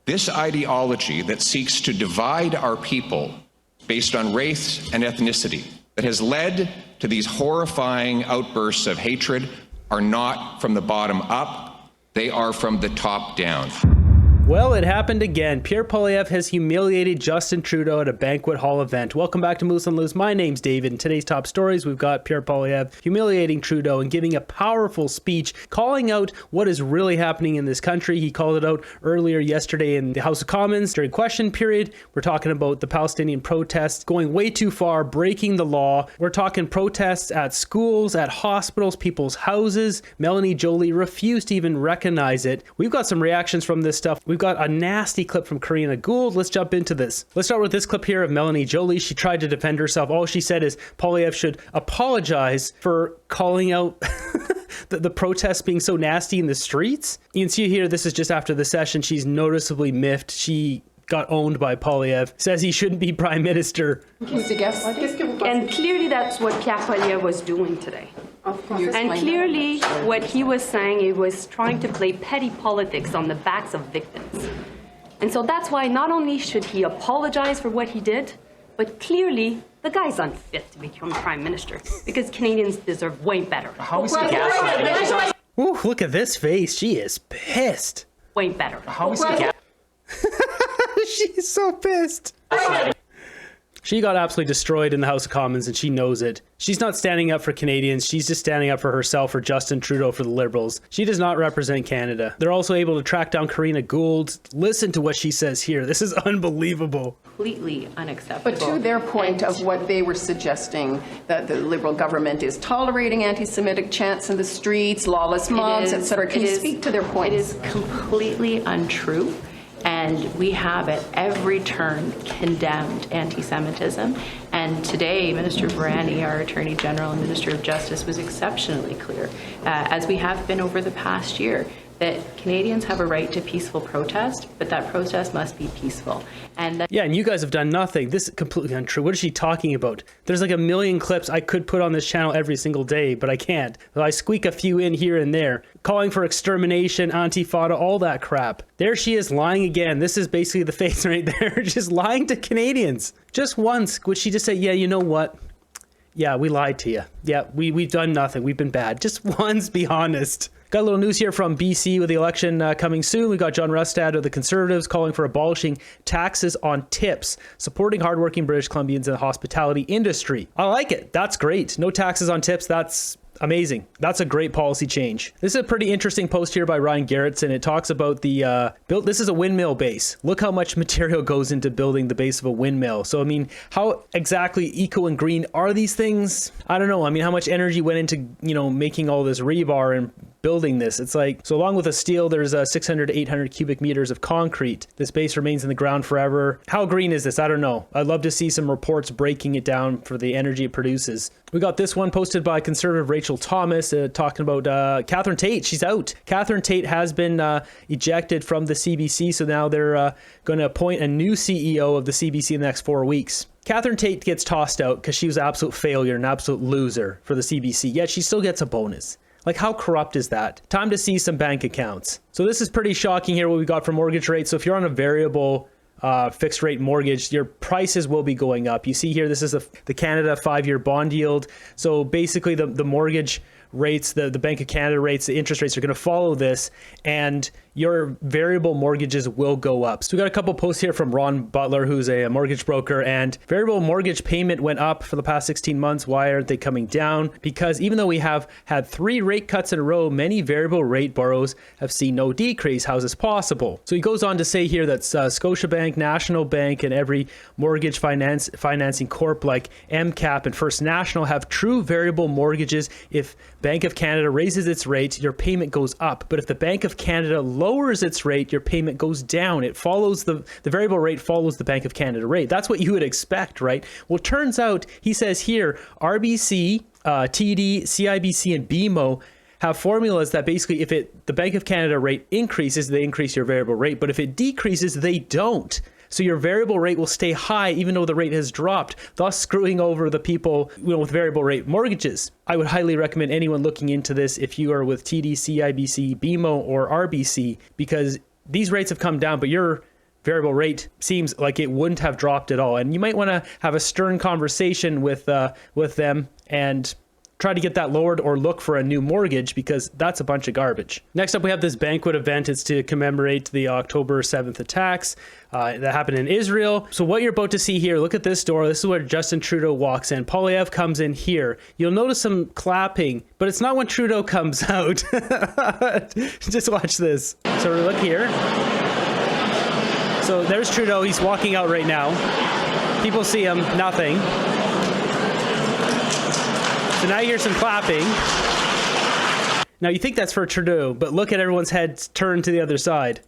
This ideology that seeks to divide our people based on race and ethnicity, that has led to these horrifying outbursts of hatred, are not from the bottom up, they are from the top down. Well, it happened again. Pierre Poilievre has humiliated Justin Trudeau at a banquet hall event. Welcome back to Moose and Loose. My name's David. In today's top stories, we've got Pierre Poilievre humiliating Trudeau and giving a powerful speech, calling out what is really happening in this country. He called it out earlier yesterday in the House of Commons during question period. We're talking about the Palestinian protests going way too far, breaking the law. We're talking protests at schools, at hospitals, people's houses. Melanie Joly refused to even recognize it. We've got some reactions from this stuff. We've got a nasty clip from Karina Gould. Let's jump into this. Let's start with this clip here of Melanie Joly. She tried to defend herself. All she said is Poilievre should apologize for calling out the protests being so nasty in the streets. You can see here, this is just after the session. She's noticeably miffed. She got owned by Poilievre. Says he shouldn't be prime minister. And clearly that's what Pierre Poilievre was doing today. And clearly what he was saying, he was trying to play petty politics on the backs of victims. And so that's why not only should he apologize for what he did, but clearly the guy's unfit to become prime minister because Canadians deserve way better. How is he gaslighting? Ooh, look at this face. She is pissed. Way better. How is he She's so pissed. She got absolutely destroyed in the House of Commons, and she knows it. She's not standing up for Canadians. She's just standing up for herself, for Justin Trudeau, for the Liberals. She does not represent Canada. They're also able to track down Karina Gould. Listen to what she says here. This is unbelievable. Completely unacceptable. But to their point of what they were suggesting, that the Liberal government is tolerating anti-Semitic chants in the streets, lawless mobs, etc. Can you speak to their point? It is completely untrue. And we have at every turn condemned anti-Semitism. And today, Minister Barani, our Attorney General and Minister of Justice, was exceptionally clear, as we have been over the past year, that Canadians have a right to peaceful protest, but that protest must be peaceful. And yeah, and you guys have done nothing. This is completely untrue. What is she talking about? There's like a million clips I could put on this channel every single day, but I can't. So I squeak a few in here and there, calling for extermination, Antifada, all that crap. There she is lying again. This is basically the face right there, just lying to Canadians. Just once would she just say, yeah, you know what? Yeah, we lied to you. Yeah, we've done nothing. We've been bad. Just once, be honest. Got a little news here from BC with the election coming soon. We got John Rustad of the Conservatives calling for abolishing taxes on tips, supporting hardworking British Columbians in the hospitality industry. I like it. That's great. No taxes on tips. That's amazing. That's a great policy change. This is a pretty interesting post here by Ryan Garrettson. It talks about the this is a windmill base. Look how much material goes into building the base of a windmill. So I mean, how exactly eco and green are these things? I don't know. I mean, how much energy went into, making all this rebar and building this? It's like, so along with the steel, there's 600 to 800 cubic meters of concrete. This base remains in the ground forever. How green is this? I don't know. I'd love to see some reports breaking it down for the energy it produces. We got this one posted by conservative Rachel Thomas talking about Catherine Tate. She's out. Catherine Tate has been ejected from the CBC, so now they're going to appoint a new CEO of the CBC in the next 4 weeks. Catherine Tate gets tossed out because she was an absolute failure, an absolute loser for the CBC, yet she still gets a bonus. Like, how corrupt is that? Time to see some bank accounts. So this is pretty shocking here, what we got for mortgage rates. So if you're on a variable fixed rate mortgage, your prices will be going up. You see here, this is the Canada 5-year bond yield. So basically the mortgage rates, the Bank of Canada rates, the interest rates are going to follow this, and your variable mortgages will go up. So we got a couple posts here from Ron Butler, who's a mortgage broker, and variable mortgage payment went up for the past 16 months. Why aren't they coming down? Because even though we have had 3 rate cuts in a row, many variable rate borrowers have seen no decrease. How is this possible? So he goes on to say here that Scotiabank, National Bank, and every mortgage financing corp like MCAP and First National have true variable mortgages. If Bank of Canada raises its rate, your payment goes up. But if the Bank of Canada lowers its rate, your payment goes down. It follows the variable rate follows the Bank of Canada rate. That's what you would expect, right? Well, it turns out, he says here, RBC, TD, CIBC, and BMO have formulas that basically, if the Bank of Canada rate increases, they increase your variable rate. But if it decreases, they don't. So your variable rate will stay high even though the rate has dropped, thus screwing over the people with variable rate mortgages. I would highly recommend anyone looking into this if you are with TD, CIBC, BMO, or RBC, because these rates have come down, but your variable rate seems like it wouldn't have dropped at all. And you might want to have a stern conversation with them and try to get that lowered or look for a new mortgage, because that's a bunch of garbage. Next up, we have this banquet event. It's to commemorate the October 7th attacks that happened in Israel. So what you're about to see here, look at this door. This is where Justin Trudeau walks in. Poilievre comes in here. You'll notice some clapping, but it's not when Trudeau comes out. Just watch this. So look here. So there's Trudeau. He's walking out right now. People see him, nothing. So now you hear some clapping. Now you think that's for Trudeau, but look at everyone's heads turned to the other side.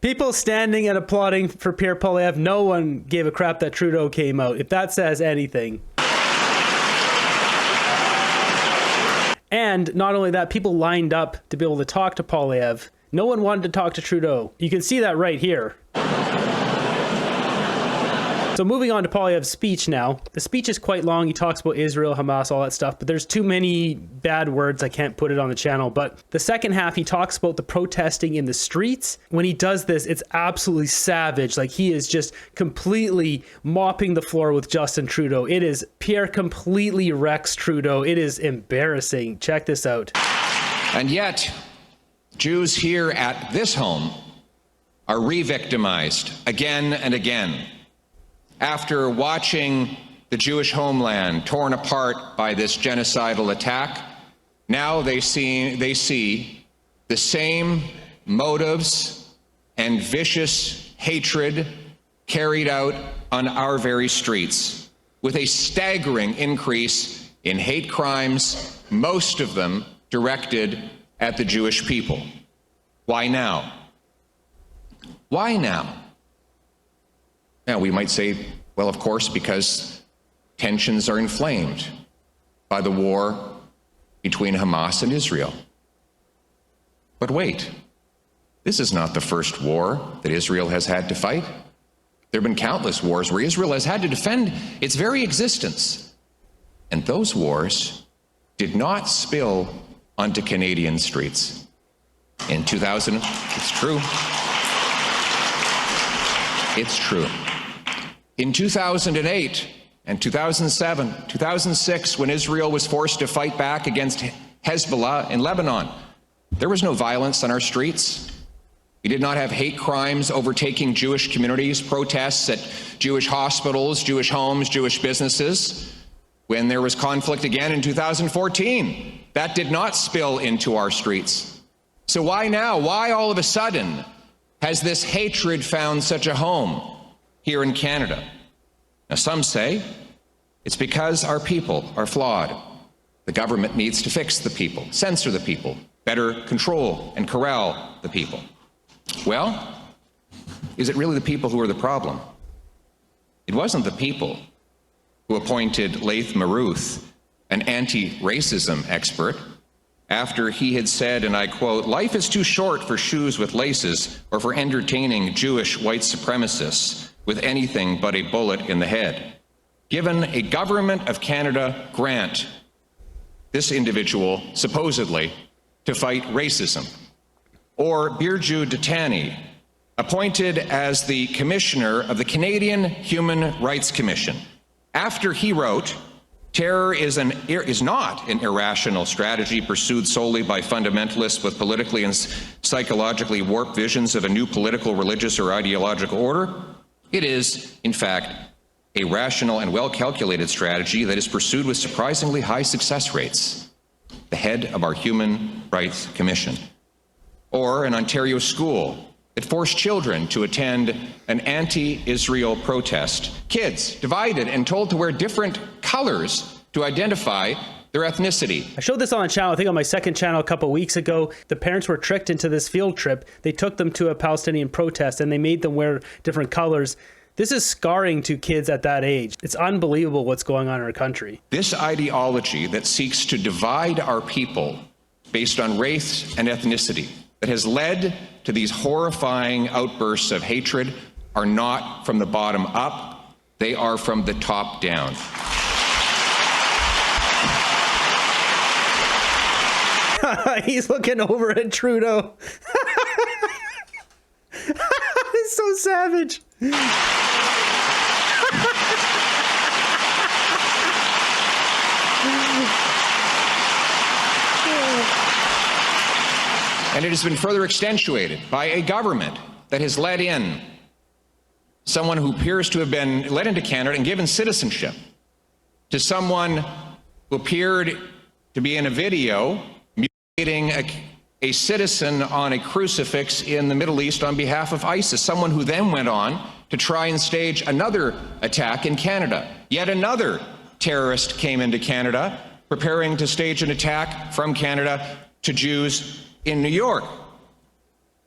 People standing and applauding for Pierre Poilievre. No one gave a crap that Trudeau came out, if that says anything. And not only that, people lined up to be able to talk to Poilievre. No one wanted to talk to Trudeau. You can see that right here. So moving on to Poilievre's speech now. The speech is quite long. He talks about Israel, Hamas, all that stuff, but there's too many bad words. I can't put it on the channel. But the second half, he talks about the protesting in the streets. When he does this, it's absolutely savage. Like, he is just completely mopping the floor with Justin Trudeau. It is, Pierre completely wrecks Trudeau. It is embarrassing. Check this out. And yet, Jews here at this home are re-victimized again and again. After watching the Jewish homeland torn apart by this genocidal attack, now they see the same motives and vicious hatred carried out on our very streets, with a staggering increase in hate crimes, most of them directed at the Jewish people. Why now? Why now? Now, we might say, well, of course, because tensions are inflamed by the war between Hamas and Israel. But wait, this is not the first war that Israel has had to fight. There have been countless wars where Israel has had to defend its very existence. And those wars did not spill onto Canadian streets. In 2000, it's true. It's true. In 2008 and 2007, 2006, when Israel was forced to fight back against Hezbollah in Lebanon, there was no violence on our streets. We did not have hate crimes overtaking Jewish communities, protests at Jewish hospitals, Jewish homes, Jewish businesses. When there was conflict again in 2014, that did not spill into our streets. So why now? Why all of a sudden has this hatred found such a home here in Canada? Now, some say it's because our people are flawed. The government needs to fix the people, censor the people, better control and corral the people. Well, is it really the people who are the problem? It wasn't the people who appointed Laith Maruth, an anti-racism expert, after he had said, and I quote, "Life is too short for shoes with laces or for entertaining Jewish white supremacists with anything but a bullet in the head." Given a Government of Canada grant, this individual supposedly to fight racism. Or Birju Datani, appointed as the Commissioner of the Canadian Human Rights Commission, after he wrote, "Terror is not an irrational strategy pursued solely by fundamentalists with politically and psychologically warped visions of a new political, religious, or ideological order. It is, in fact, a rational and well-calculated strategy that is pursued with surprisingly high success rates." The head of our Human Rights Commission. Or an Ontario school that forced children to attend an anti-Israel protest. Kids divided and told to wear different colors to identify their ethnicity. I showed this on the channel, I think on my second channel a couple weeks ago. The parents were tricked into this field trip. They took them to a Palestinian protest and they made them wear different colors. This is scarring to kids at that age. It's unbelievable what's going on in our country. This ideology that seeks to divide our people based on race and ethnicity, that has led to these horrifying outbursts of hatred, are not from the bottom up, they are from the top down. He's looking over at Trudeau. It's so savage. And it has been further accentuated by a government that has let in someone who appears to have been let into Canada and given citizenship to someone who appeared to be in a video mutilating a citizen on a crucifix in the Middle East on behalf of ISIS, someone who then went on to try and stage another attack in Canada. Yet another terrorist came into Canada, preparing to stage an attack from Canada to Jews in New York.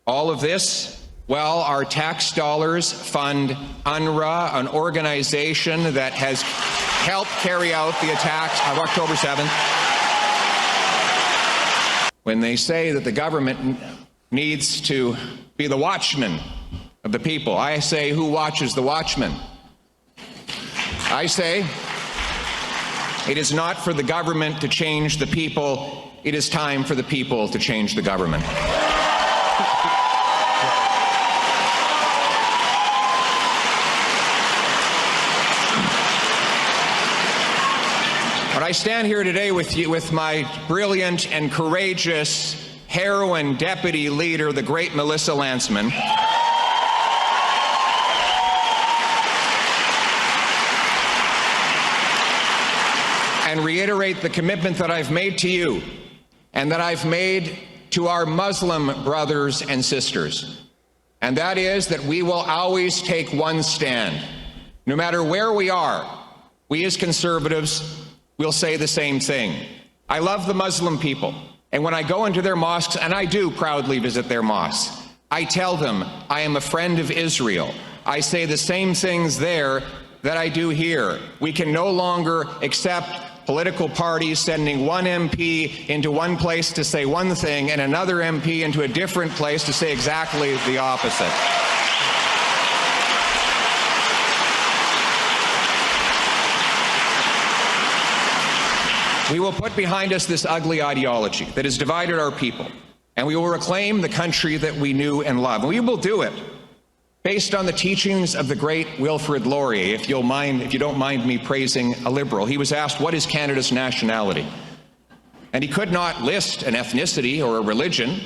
All of this, well, our tax dollars fund UNRWA, an organization that has helped carry out the attacks of October 7th. When they say that the government needs to be the watchman of the people, I say, who watches the watchman? I say, it is not for the government to change the people, it is time for the people to change the government. But I stand here today with you, with my brilliant and courageous heroine deputy leader, the great Melissa Lantsman. And reiterate the commitment that I've made to you and that I've made to our Muslim brothers and sisters. And that is that we will always take one stand. No matter where we are, we as conservatives will say the same thing. I love the Muslim people. And when I go into their mosques, and I do proudly visit their mosques, I tell them I am a friend of Israel. I say the same things there that I do here. We can no longer accept political parties sending one MP into one place to say one thing and another MP into a different place to say exactly the opposite. We will put behind us this ugly ideology that has divided our people, and we will reclaim the country that we knew and loved. And we will do it based on the teachings of the great Wilfrid Laurier. If you don't mind me praising a Liberal, he was asked, what is Canada's nationality? And he could not list an ethnicity or a religion.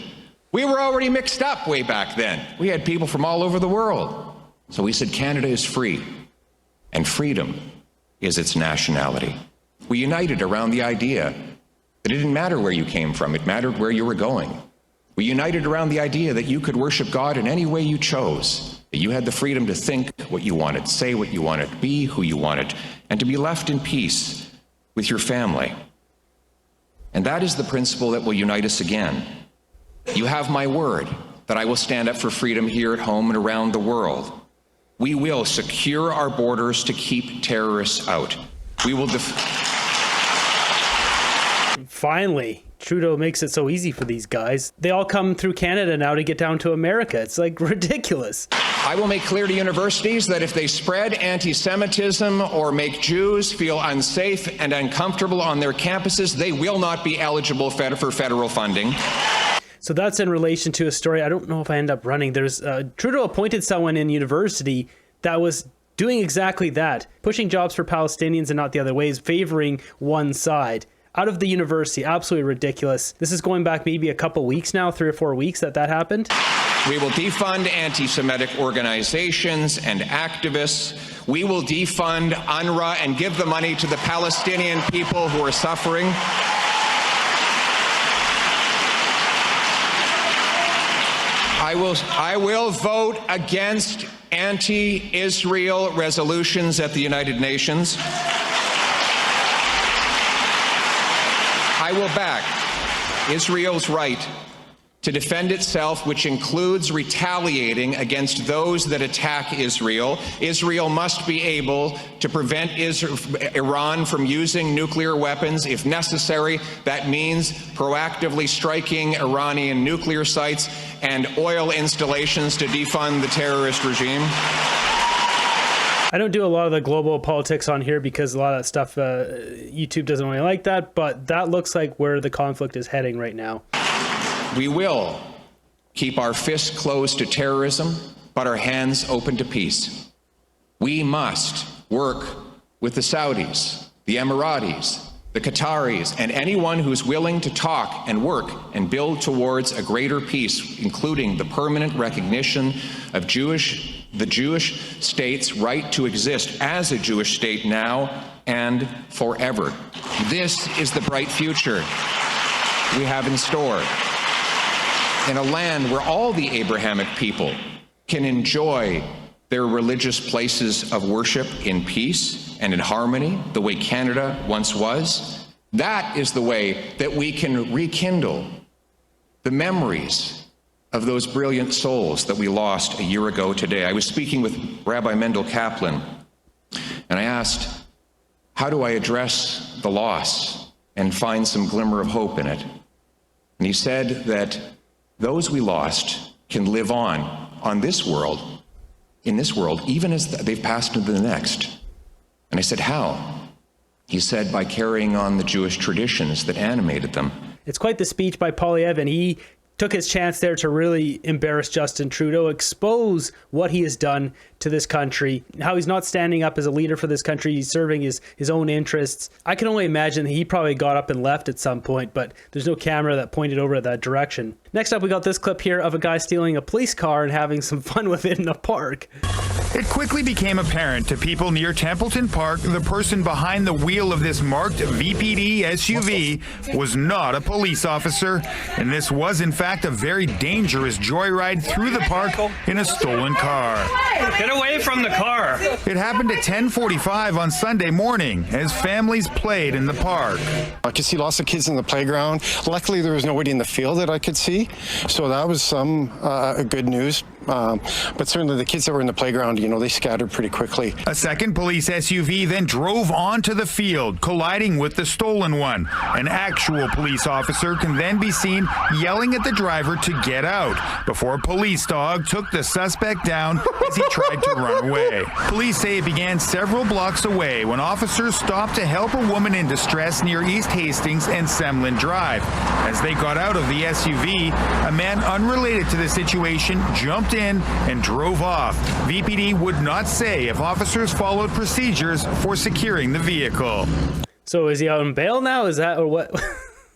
We were already mixed up way back then. We had people from all over the world. So we said Canada is free, and freedom is its nationality. We united around the idea that it didn't matter where you came from, it mattered where you were going. We united around the idea that you could worship God in any way you chose, that you had the freedom to think what you wanted, say what you wanted, be who you wanted, and to be left in peace with your family. And that is the principle that will unite us again. You have my word that I will stand up for freedom here at home and around the world. We will secure our borders to keep terrorists out. We will Finally, Trudeau makes it so easy for these guys. They all come through Canada now to get down to America. It's like ridiculous. I will make clear to universities that if they spread anti-Semitism or make Jews feel unsafe and uncomfortable on their campuses, they will not be eligible for federal funding. So that's in relation to a story. I don't know if I end up running. There's Trudeau appointed someone in university that was doing exactly that, pushing jobs for Palestinians and not the other ways, favoring one side. Out of the university, absolutely ridiculous. This is going back maybe a couple weeks now, 3 or 4 weeks that happened. We will defund anti-Semitic organizations and activists. We will defund UNRWA and give the money to the Palestinian people who are suffering. I will vote against anti-Israel resolutions at the United Nations. I will back Israel's right to defend itself, which includes retaliating against those that attack Israel. Israel must be able to prevent Iran from using nuclear weapons. If necessary, that means proactively striking Iranian nuclear sites and oil installations to defund the terrorist regime. I don't do a lot of the global politics on here because a lot of that stuff, YouTube doesn't really like that, but that looks like where the conflict is heading right now. We will keep our fists closed to terrorism, but our hands open to peace. We must work with the Saudis, the Emiratis, the Qataris, and anyone who's willing to talk and work and build towards a greater peace, including the permanent recognition of the Jewish state's right to exist as a Jewish state now and forever. This is the bright future we have in store. In a land where all the Abrahamic people can enjoy their religious places of worship in peace and in harmony, the way Canada once was, that is the way that we can rekindle the memories of those brilliant souls that we lost a year ago today. I was speaking with Rabbi Mendel Kaplan, and I asked, how do I address the loss and find some glimmer of hope in it? And he said that those we lost can live on this world, in this world, even as they've passed into the next. And I said, how? He said, by carrying on the Jewish traditions that animated them. It's quite the speech by Poilievre, and he took his chance there to really embarrass Justin Trudeau, expose what he has done to this country, how he's not standing up as a leader for this country, he's serving his own interests. I can only imagine that he probably got up and left at some point, but there's no camera that pointed over that direction. Next up, we got this clip here of a guy stealing a police car and having some fun with it in a park. It quickly became apparent to people near Templeton Park the person behind the wheel of this marked VPD SUV was not a police officer, and this was in fact a very dangerous joyride through the park in a stolen car. Get away from the car! It happened at 10:45 on Sunday morning as families played in the park. I could see lots of kids in the playground. Luckily, there was nobody in the field that I could see, so that was some good news. But certainly the kids that were in the playground, they scattered pretty quickly. A second police SUV then drove onto the field, colliding with the stolen one. An actual police officer can then be seen yelling at the driver to get out before a police dog took the suspect down as he tried to run away. Police say it began several blocks away when officers stopped to help a woman in distress near East Hastings and Semlin Drive. As they got out of the SUV, a man unrelated to the situation jumped in and drove off. VPD would not say if officers followed procedures for securing the vehicle. So is he out on bail now? Is that or what?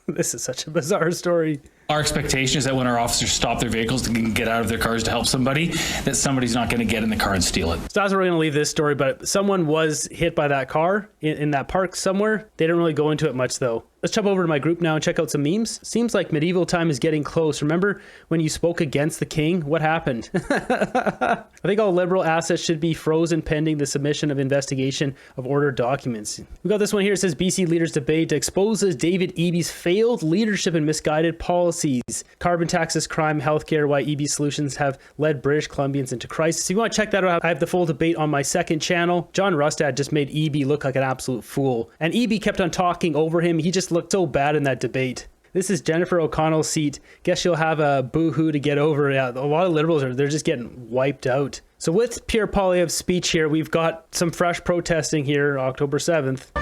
This is such a bizarre story. Our expectation is that when our officers stop their vehicles to get out of their cars to help somebody, that somebody's not going to get in the car and steal it. So that's where we're going to leave this story, but someone was hit by that car in that park somewhere. They didn't really go into it much though. Let's jump over to my group now and check out some memes. Seems like medieval time is getting close. Remember when you spoke against the king? What happened? I think all liberal assets should be frozen pending the submission of investigation of ordered documents. We got this one here. It says BC leaders debate exposes David Eby's failed leadership and misguided policies. Carbon taxes, crime, healthcare, why Eby solutions have led British Columbians into crisis. If you want to check that out, I have the full debate on my second channel. John Rustad just made Eby look like an absolute fool. And Eby kept on talking over him. He just looked so bad in that debate. This is Jennifer O'Connell's seat. Guess she'll have a boo-hoo to get over. Yeah, a lot of liberals they're just getting wiped out. So with Pierre Poilievre's speech here, we've got some fresh protesting here, October 7th.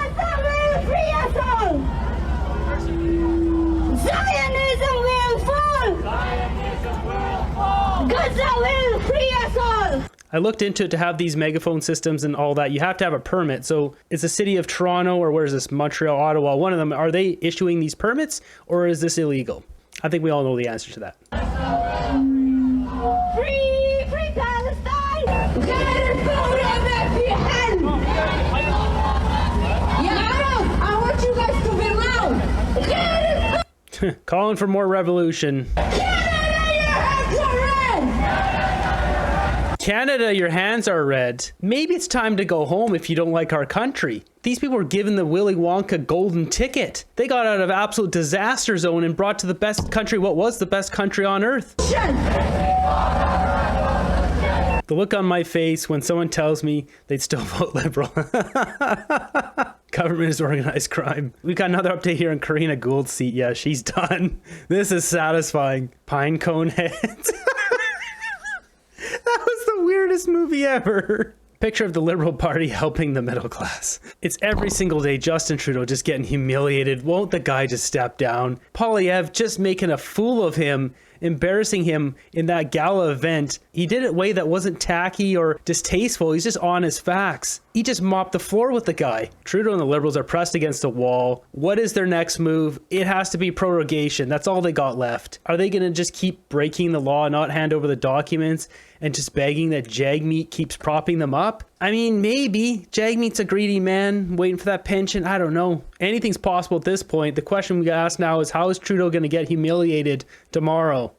Zionism will fall! Zionism will fall! Gaza will free us all! I looked into it to have these megaphone systems and all that. You have to have a permit. So is the city of Toronto or where is this? Montreal, Ottawa, one of them, are they issuing these permits or is this illegal? I think we all know the answer to that. Free Palestine! I want you guys to be loud! Calling for more revolution. Canada, your hands are red. Maybe it's time to go home if you don't like our country. These people were given the Willy Wonka golden ticket. They got out of absolute disaster zone and brought to the best country, what was the best country on earth. The look on my face when someone tells me they'd still vote Liberal. Government is organized crime. We've got another update here on Karina Gould's seat. Yeah, she's done. This is satisfying. Pine cone heads. That was the weirdest movie ever. Picture of the Liberal Party helping the middle class. It's every single day Justin Trudeau just getting humiliated. Won't the guy just step down? Poilievre just making a fool of him, embarrassing him in that Gala event. He did it in a way that wasn't tacky or distasteful. He's just on his facts. He just mopped the floor with the guy. Trudeau and the Liberals are pressed against a wall. What is their next move? It has to be prorogation. That's all they got left. Are they going to just keep breaking the law, not hand over the documents, and just begging that Jagmeet keeps propping them up? I mean, maybe. Jagmeet's a greedy man waiting for that pension. I don't know. Anything's possible at this point. The question we got asked now is, how is Trudeau going to get humiliated tomorrow?